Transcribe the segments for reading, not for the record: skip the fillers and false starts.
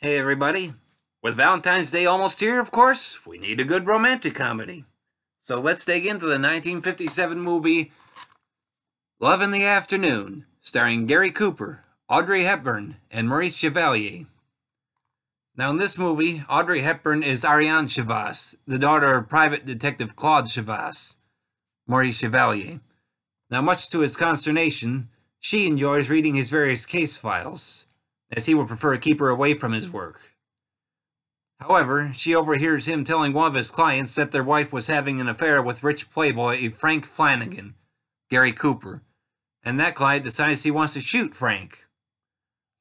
Hey everybody. With Valentine's Day almost here, of course, we need a good romantic comedy. So let's dig into the 1957 movie Love in the Afternoon, starring Gary Cooper, Audrey Hepburn, and Maurice Chevalier. Now in this movie, Audrey Hepburn is Ariane Chevas, the daughter of private detective Claude Chevas, Maurice Chevalier. Now much to his consternation, she enjoys reading his various case files, as he would prefer to keep her away from his work. However, she overhears him telling one of his clients that their wife was having an affair with rich playboy Frank Flanagan, Gary Cooper, and that client decides he wants to shoot Frank.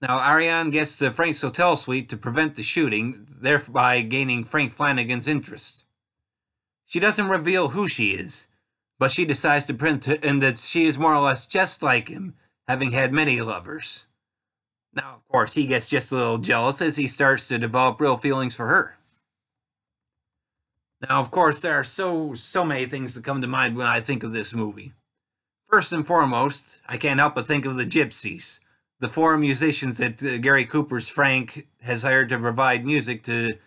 Now, Ariane gets to Frank's hotel suite to prevent the shooting, thereby gaining Frank Flanagan's interest. She doesn't reveal who she is, but she decides to pretend that she is more or less just like him, having had many lovers. Now, of course, he gets just a little jealous as he starts to develop real feelings for her. Now, of course, there are so many things that come to mind when I think of this movie. First and foremost, I can't help but think of the Gypsies, the four musicians that Gary Cooper's Frank has hired to provide music to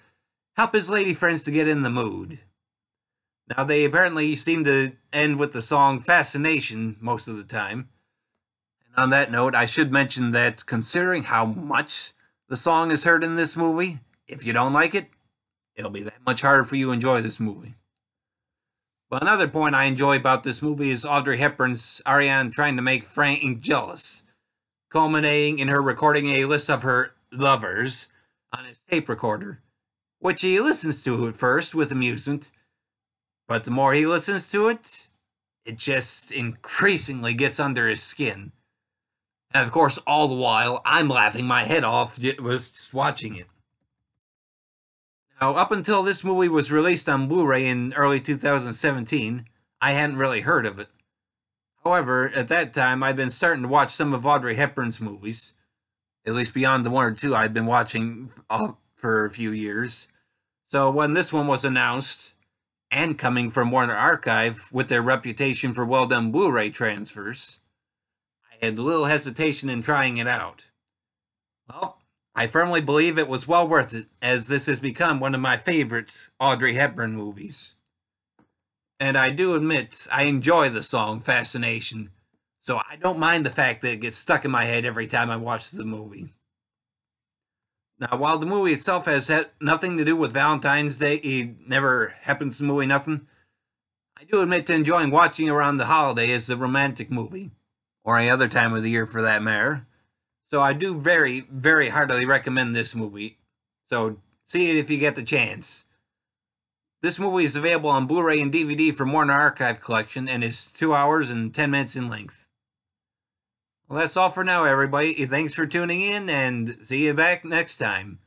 help his lady friends to get in the mood. Now, they apparently seem to end with the song Fascination most of the time. On that note, I should mention that considering how much the song is heard in this movie, if you don't like it, it'll be that much harder for you to enjoy this movie. But another point I enjoy about this movie is Audrey Hepburn's Ariane trying to make Frank jealous, culminating in her recording a list of her lovers on his tape recorder, which he listens to at first with amusement, but the more he listens to it, it just increasingly gets under his skin. And of course, all the while, I'm laughing my head off just watching it. Now, up until this movie was released on Blu-ray in early 2017, I hadn't really heard of it. However, at that time, I'd been starting to watch some of Audrey Hepburn's movies, at least beyond the one or two I'd been watching for a few years. So when this one was announced, and coming from Warner Archive with their reputation for well-done Blu-ray transfers, had little hesitation in trying it out. Well, I firmly believe it was well worth it, as this has become one of my favorite Audrey Hepburn movies. And I do admit, I enjoy the song Fascination, so I don't mind the fact that it gets stuck in my head every time I watch the movie. Now, while the movie itself has nothing to do with Valentine's Day, it never happens in the movie, nothing, I do admit to enjoying watching around the holiday as a romantic movie, or any other time of the year for that matter. So I do very, very heartily recommend this movie. So see it if you get the chance. This movie is available on Blu-ray and DVD from Warner Archive Collection and is 2 hours and 10 minutes in length. Well, that's all for now, everybody. Thanks for tuning in, and see you back next time.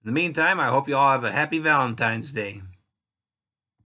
In the meantime, I hope you all have a happy Valentine's Day.